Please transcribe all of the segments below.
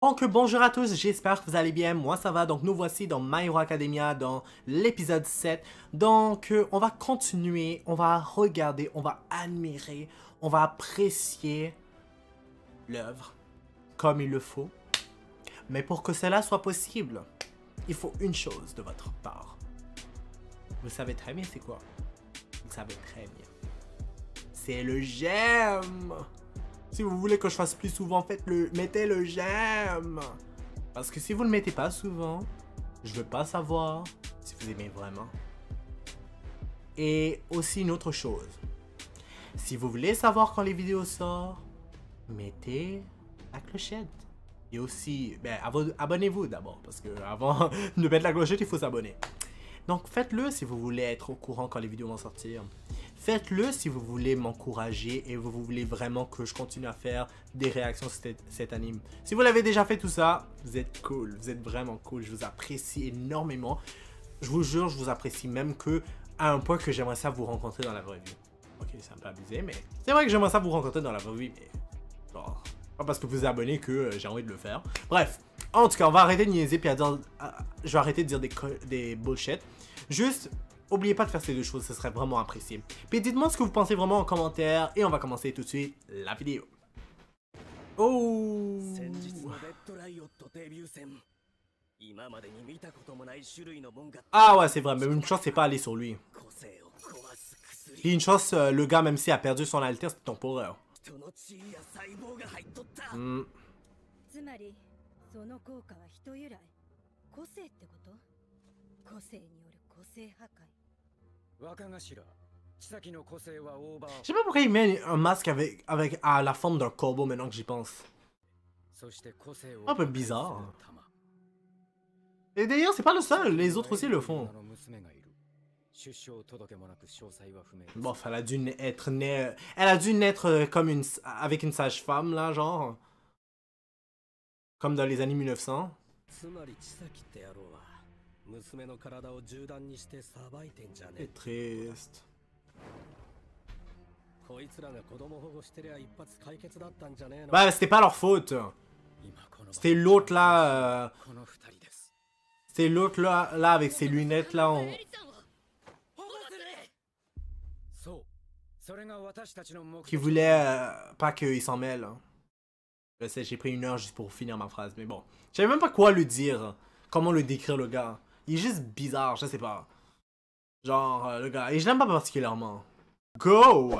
Donc bonjour à tous, j'espère que vous allez bien, moi ça va, donc nous voici dans My Hero Academia dans l'épisode 7. Donc on va continuer, on va regarder, on va admirer, on va apprécier l'œuvre comme il le faut. Mais pour que cela soit possible, il faut une chose de votre part. Vous savez très bien c'est quoi? Vous savez très bien. C'est le j'aime! Si vous voulez que je fasse plus souvent, mettez le j'aime. Parce que si vous ne le mettez pas souvent, je veux pas savoir si vous aimez vraiment. Et aussi une autre chose. Si vous voulez savoir quand les vidéos sortent, mettez la clochette. Et aussi, abonnez-vous d'abord. Parce que avant de mettre la clochette, il faut s'abonner. Donc faites-le si vous voulez être au courant quand les vidéos vont sortir. Faites-le si vous voulez m'encourager et vous voulez vraiment que je continue à faire des réactions sur cet anime. Si vous l'avez déjà fait tout ça, vous êtes cool, vous êtes vraiment cool, je vous apprécie énormément. Je vous jure, je vous apprécie même à un point que j'aimerais ça vous rencontrer dans la vraie vie. Ok, c'est un peu abusé, mais c'est vrai que j'aimerais ça vous rencontrer dans la vraie vie, mais genre, pas parce que vous êtes abonné que j'ai envie de le faire. Bref, en tout cas, on va arrêter de niaiser puis je vais arrêter de dire des bullshit. Juste, oubliez pas de faire ces deux choses, ce serait vraiment apprécié. Puis dites-moi ce que vous pensez vraiment en commentaire et on va commencer tout de suite la vidéo. Oh! Ah ouais, c'est vrai, mais une chance c'est pas aller sur lui. Et une chance, le gars, même s'il a perdu son alter, c'est temporaire. Je sais pas pourquoi il met un masque avec la forme d'un corbeau maintenant que j'y pense. Un peu bizarre. Et d'ailleurs, c'est pas le seul, les autres aussi le font. Bon, elle a dû être née. Elle a dû naître comme avec une sage-femme, là, genre. Comme dans les années 1900. C'est triste. Bah, c'était pas leur faute. C'était l'autre là. C'était l'autre là avec ses lunettes là. Qui voulait pas qu'il s'en mêle. Hein. Je sais, j'ai pris 1 heure juste pour finir ma phrase, mais bon. Je savais même pas quoi le dire. Comment le décrire le gars. Il est juste bizarre, je sais pas. Genre, le gars. Et je l'aime pas particulièrement. Go!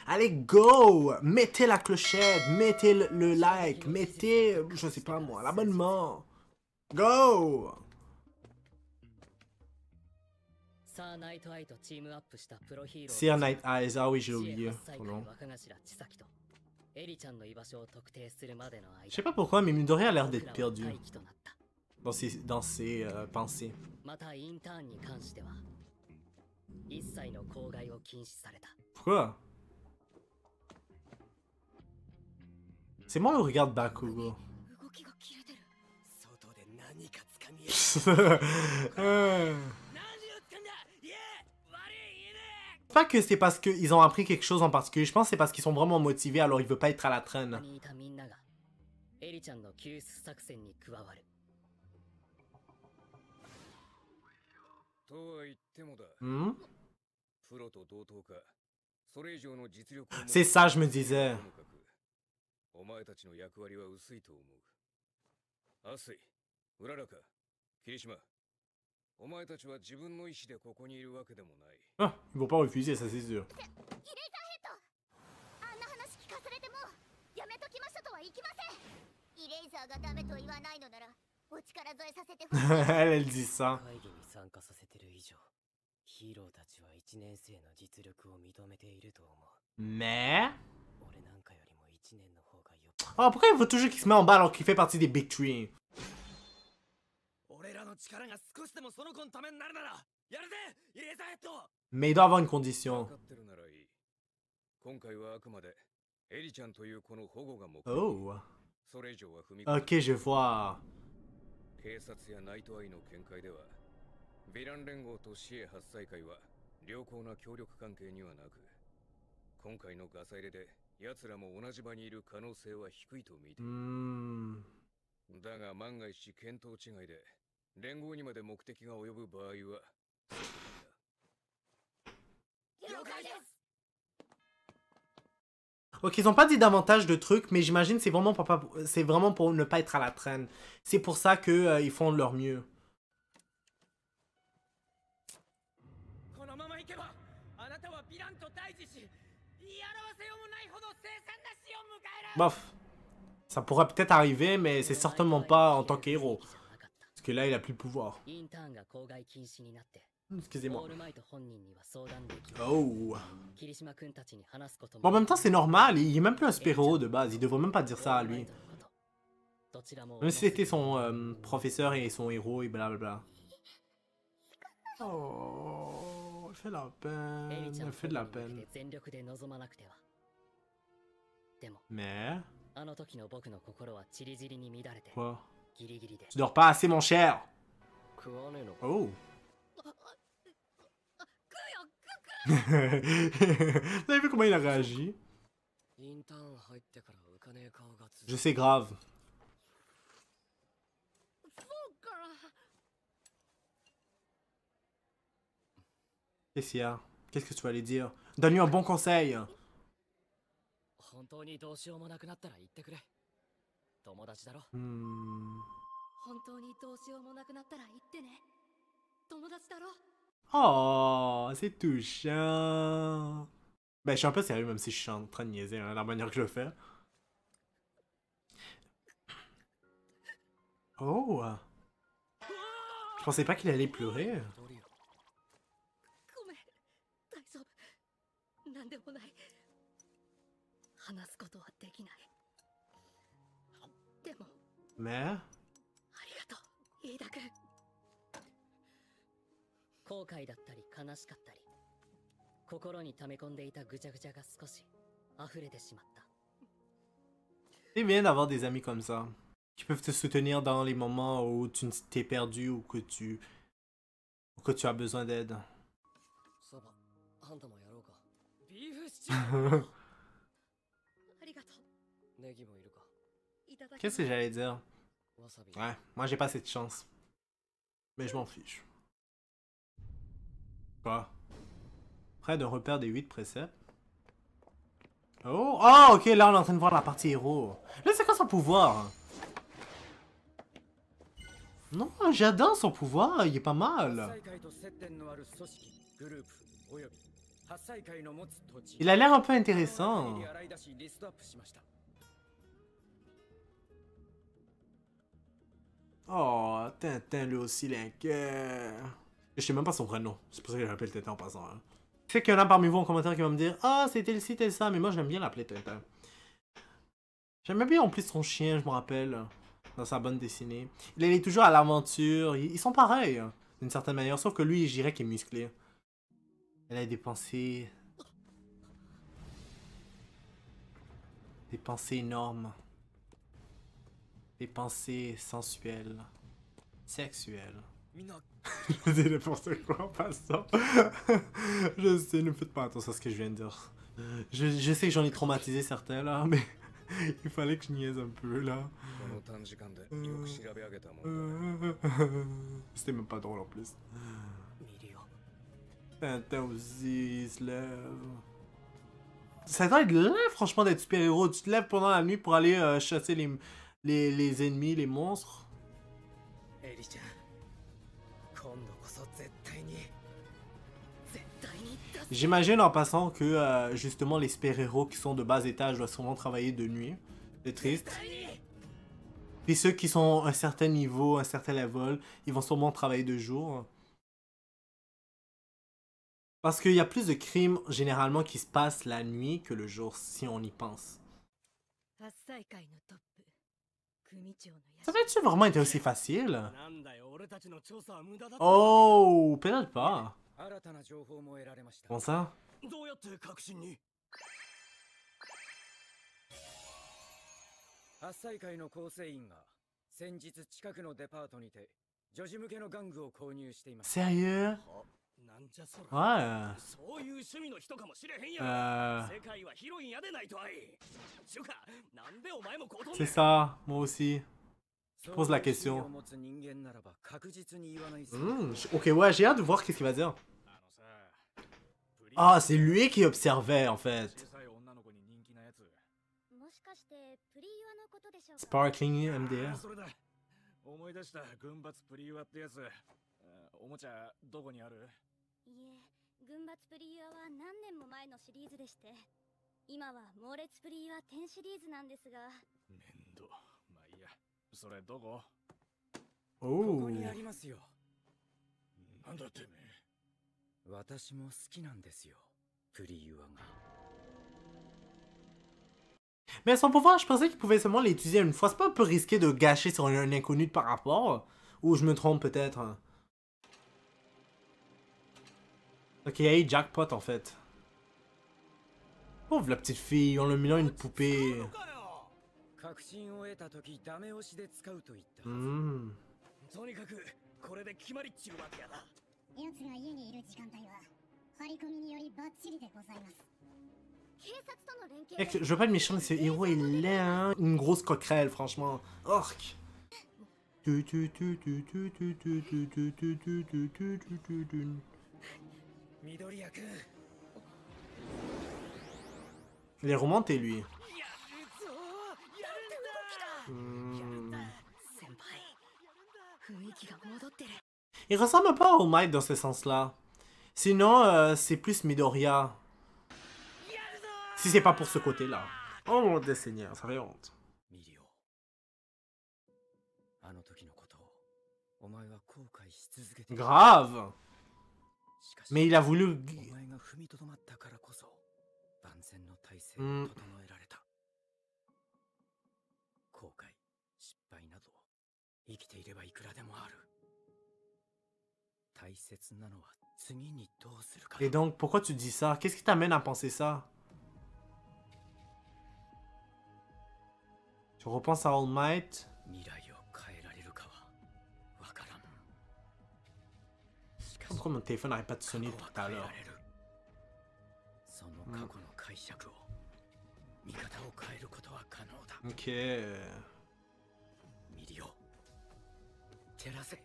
Allez, go! Mettez la clochette, mettez le like, mettez, je sais pas moi, l'abonnement. Go! Seer Night Eyes, ah oui, j'ai oublié. Je sais pas pourquoi, mais Midori a l'air d'être perdu dans ses pensées. Pourquoi? C'est moi qui regarde Bakugo. Pas que c'est parce qu'ils ont appris quelque chose en particulier, je pense que c'est parce qu'ils sont vraiment motivés alors ils veulent pas être à la traîne. C'est ça, je me disais. Ah, ils vont pas refuser, ça c'est sûr. Elle dit ça. Mais... Oh, pourquoi il faut toujours qu'il se met en bas alors qu'il fait partie des Big Three? Mais il doit avoir une condition. Oh. Ok, je vois. だが万が一見当違いで連合にまで目的が及ぶ場合は了解です。 Ok, ils ont pas dit davantage de trucs, mais j'imagine c'est vraiment c'est vraiment pour ne pas être à la traîne. C'est pour ça que ils font de leur mieux. Bof. Ça pourrait peut-être arriver, mais c'est certainement pas en tant qu'héros. Parce que là, il a plus de pouvoir. Excusez-moi. Oh. Bon, en même temps, c'est normal. Il est même plus un super-héros de base. Il devrait même pas dire ça à lui. Même si c'était son professeur et son héros et blablabla. Oh, elle fait la peine. Elle fait de la peine. Mais... Quoi? Tu dors pas assez, mon cher. Oh. Vous avez vu comment il a réagi? Je sais grave. Qu'est-ce qu'il y a? Qu'est-ce que tu vas aller dire? Donne-lui un bon conseil. Oh, c'est touchant. Ben, je suis un peu sérieux, même si je suis en train de niaiser, hein, la manière que je le fais. Oh. Je pensais pas qu'il allait pleurer. Mais... C'est bien d'avoir des amis comme ça, qui peuvent te soutenir dans les moments où tu t'es perdu ou que tu as besoin d'aide. Qu'est-ce que j'allais dire? Ouais, moi j'ai pas cette chance. Mais je m'en fiche. Quoi? Près d'un repère des 8 préceptes. Oh! Oh, ok, là on est en train de voir la partie héros. Là, c'est quoi son pouvoir? Non, j'adore son pouvoir, il est pas mal. Il a l'air un peu intéressant. Oh, Tintin lui aussi l'inquiet. Je sais même pas son prénom, c'est pour ça que je l'appelle Tintin en passant. Hein. Je sais qu'il y en a parmi vous en commentaire qui va me dire ah, c'est tel ci, tel ça, mais moi j'aime bien l'appeler Tintin. J'aimais bien en plus son chien, je me rappelle, dans sa bande dessinée. Il est toujours à l'aventure, ils sont pareils, hein, d'une certaine manière, sauf que lui, je dirais qu'il est musclé. Elle a des pensées... Des pensées énormes. Des pensées sensuelles. Sexuelles. C'est n'importe quoi en passant. Je sais, ne faites pas attention à ce que je viens de dire. Je sais que j'en ai traumatisé certains là, mais il fallait que je niaise un peu là. C'était même pas drôle en plus. Tintin aussi, il se lève. Ça doit être là, franchement, d'être super-héros. Tu te lèves pendant la nuit pour aller chasser les ennemis, les monstres. J'imagine en passant que justement les super-héros qui sont de bas étage doivent souvent travailler de nuit. C'est triste. Puis ceux qui sont à un certain niveau, un certain level, ils vont sûrement travailler de jour. Parce qu'il y a plus de crimes généralement qui se passent la nuit que le jour, si on y pense. Ça va-tu vraiment été aussi facile? Oh, peut-être pas. Comment ça? Sérieux? Ouais. C'est ça, moi aussi. Je pose la question. 持つ人間ならば確実に言わないさ。Ok, ouais, j'ai hâte de voir qu'est-ce qu'il va dire. Ah, c'est lui qui observait en fait. もしかしてプリユアのことでしょうか。 Sparkling MDR. それだ。思い出した群抜プリユアってやつ。おもちゃどこにある？いえ、群抜プリユアは何年も前のシリーズでして、今は猛烈プリユア10シリーズなんですが。面倒。まあいいや。それどこ？こ Oh. こにありますよ。なんだってめえ。私も好きなんですよ。プリユアが。 Mais son pouvoir, je pensais qu'il pouvait seulement l'utiliser une fois. C'est pas un peu risqué de gâcher sur un inconnu de par rapport? Ou je me trompe peut-être? Ok, hey, jackpot en fait. Pauvre la petite fille, on l'a mis là une poupée. 確信を得た時ダメ押しで使うと言った。とにかくこれで決まりっちゅうわけやな。奴が家にいる時間帯は張り込みによりバッチリでございます。 警察との連携 Mec, je veux pas être méchant, mais ce héros est laid, hein. Une grosse coquerelle, franchement. Orc. Il est remonté, lui. Il ressemble pas au maître dans ce sens-là. Sinon, c'est plus Midoriya. Si c'est pas pour ce côté-là. Oh mon Dieu Seigneur, ça fait honte. ミリオ。あの時のことをお前は後悔し続けている。 Grave. しかし Mais il a voulu... お前が踏みとどまったからこそ万全の体制を整えられた。後悔、失敗など生きていればいくらでもある。大切なのは次にどうするか。 Et donc, pourquoi tu dis ça? Qu'est-ce qui t'amène à penser ça? Tu repenses à All Might? 未来を変えられるかはわからん。しかし Pourquoi mon téléphone n'arrête pas de sonner depuis tout à l'heure? その過去の解釈を見方を変えることは可能だ。 Ok. ミリオ、照らせ。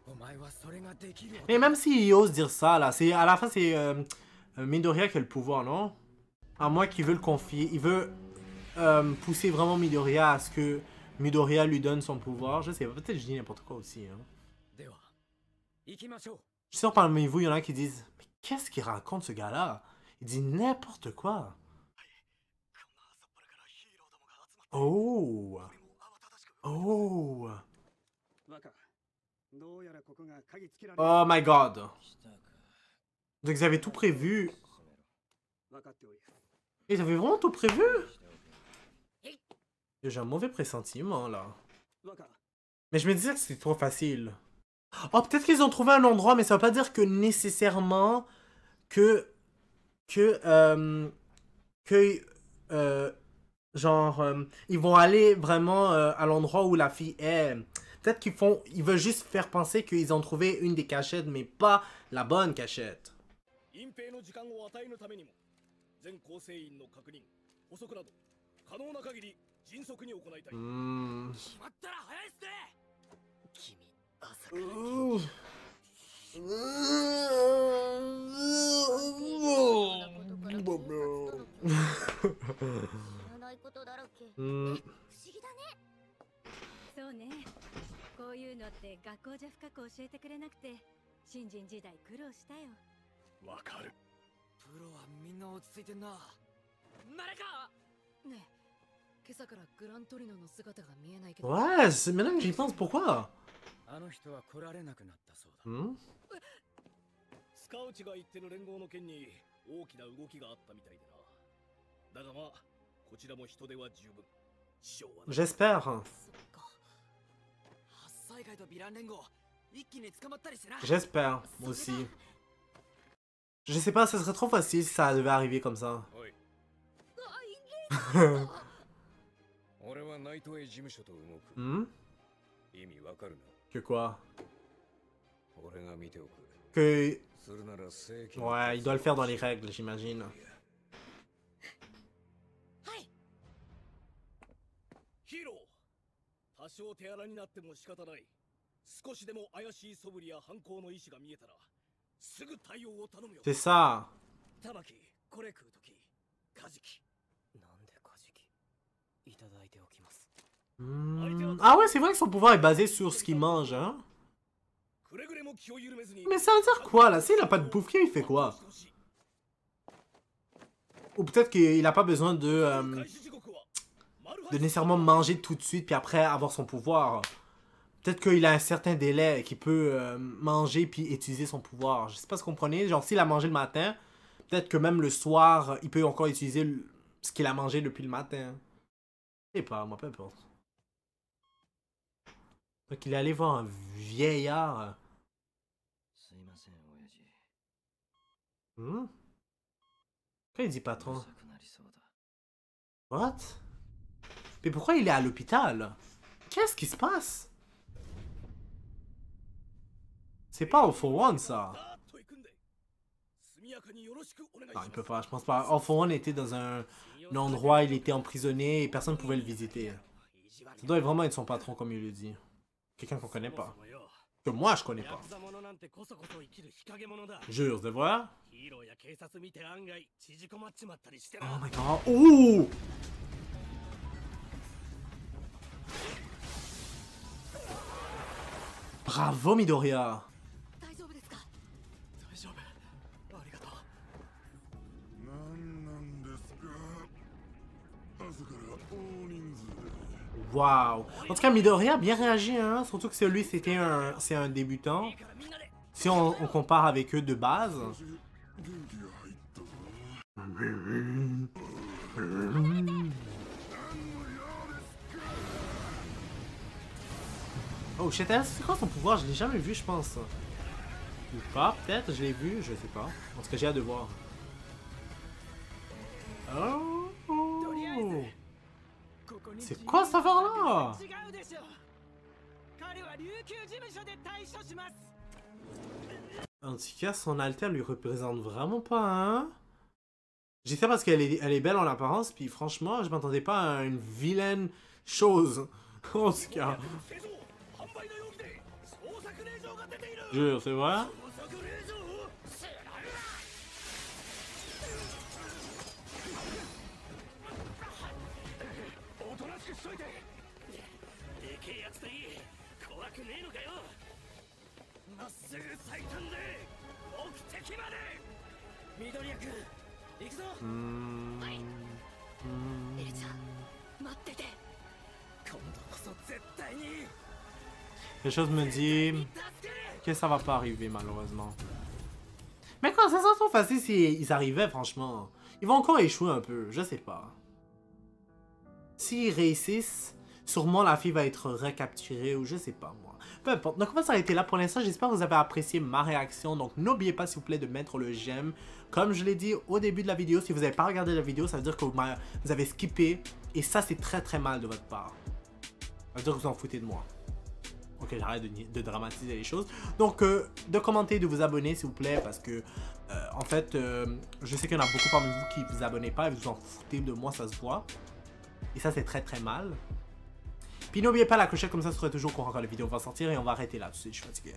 お前はそれができる。 Mais même s'il ose dire ça, là, c'est à la fin, c'est Midoriya qui a le pouvoir, non? À moins qu'il veut le confier. Il veut pousser vraiment Midoriya à ce que Midoriya lui donne son pouvoir. Je sais pas, peut-être que je dis n'importe quoi aussi. Hein. では、行きましょう。 Je suis sûr parmi vous, il y en a qui disent mais qu'est-ce qu'il raconte ce gars-là? Il dit n'importe quoi. Oh! Oh! Oh my god! Donc ils avaient tout prévu. Ils avaient vraiment tout prévu? J'ai un mauvais pressentiment là. Mais je me disais que c'était trop facile. Oh, peut-être qu'ils ont trouvé un endroit, mais ça veut pas dire que nécessairement ils vont aller vraiment à l'endroit où la fille est. Peut-être ils veulent juste faire penser qu'ils ont trouvé une des cachettes, mais pas la bonne cachette. Ouais, c'est maintenant que j'y pense, pourquoi? あの人は来られなくなったそうだ。 スカウチが言ってる連合の件に大きな動きがあったみたいでな。だがまあ、こちらも人手は十分。 J'espère. J'espère aussi. Je sais pas, ce serait trop facile si ça devait arriver comme ça. Hmm? Que quoi? Que... Ouais, il doit le faire dans les règles, j'imagine. 多少手荒になっても仕方ない。少しでも怪しい素振りや犯行の意思が見えたらすぐ対応を頼むよ。 C'est ça. 玉木、これ食うとき、カジキ。なんでカジキいただいておきます。 Ah ouais, c'est vrai que son pouvoir est basé sur ce qu'il mange, hein. Mais ça veut dire quoi, là? S'il a pas de bouffe, il fait quoi? Ou peut-être qu'il a pas besoin de nécessairement manger tout de suite, puis après avoir son pouvoir. Peut-être qu'il a un certain délai, qu'il peut manger puis utiliser son pouvoir. Je sais pas si vous comprenez. Genre, s'il a mangé le matin, peut-être que même le soir, il peut encore utiliser ce qu'il a mangé depuis le matin. Je sais pas, moi, peu importe. Donc, il est allé voir un vieillard. Pourquoi il dit patron? What? Mais pourquoi il est à l'hôpital? Qu'est-ce qui se passe? C'est pas All for One, ça. Non, il peut pas, je pense pas. All for One était dans un endroit, il était emprisonné et personne ne pouvait le visiter. Ça doit vraiment être son patron, comme il le dit. Quelqu'un qu'on connaît pas. Que moi, je connais pas. Jure, de voir. Oh my god. Ouh! Bravo, Midoriya. Waouh. En tout cas, Midoriya a bien réagi, hein. Surtout que celui, c'est un débutant. Si on compare avec eux de base. Oh shit, c'est quoi son pouvoir? Je l'ai jamais vu, je pense. Ou pas, peut-être, je l'ai vu, je sais pas. En tout cas, j'ai hâte de voir. Oh! C'est quoi cette affaire-là? En tout cas, son alter lui représente vraiment pas, hein? J'ai ça parce qu'elle est belle en apparence, puis franchement, je m'attendais pas à une vilaine chose. En tout cas. Jure, c'est vrai? Quelque chose me dit que ça va pas arriver malheureusement. Mais quand ça serait trop facile s'ils arrivaient franchement. Ils vont encore échouer un peu, je sais pas. S'ils réussissent, sûrement la fille va être recapturée ou je sais pas moi. Peu importe. Donc on va s'arrêter là pour l'instant. J'espère que vous avez apprécié ma réaction. Donc n'oubliez pas s'il vous plaît de mettre le j'aime. Comme je l'ai dit au début de la vidéo, si vous n'avez pas regardé la vidéo, ça veut dire que vous avez skippé. Et ça c'est très très mal de votre part. Ça veut dire que vous en foutez de moi. Ok, j'arrête de dramatiser les choses. Donc, de commenter, de vous abonner s'il vous plaît, parce que, en fait, je sais qu'il y en a beaucoup parmi vous qui vous abonnez pas et vous en foutez de moi, ça se voit. Et ça, c'est très très mal. Puis n'oubliez pas la clochette, comme ça, vous serez toujours au courant quand la vidéo va sortir et on va arrêter là. Tu sais, je suis fatigué.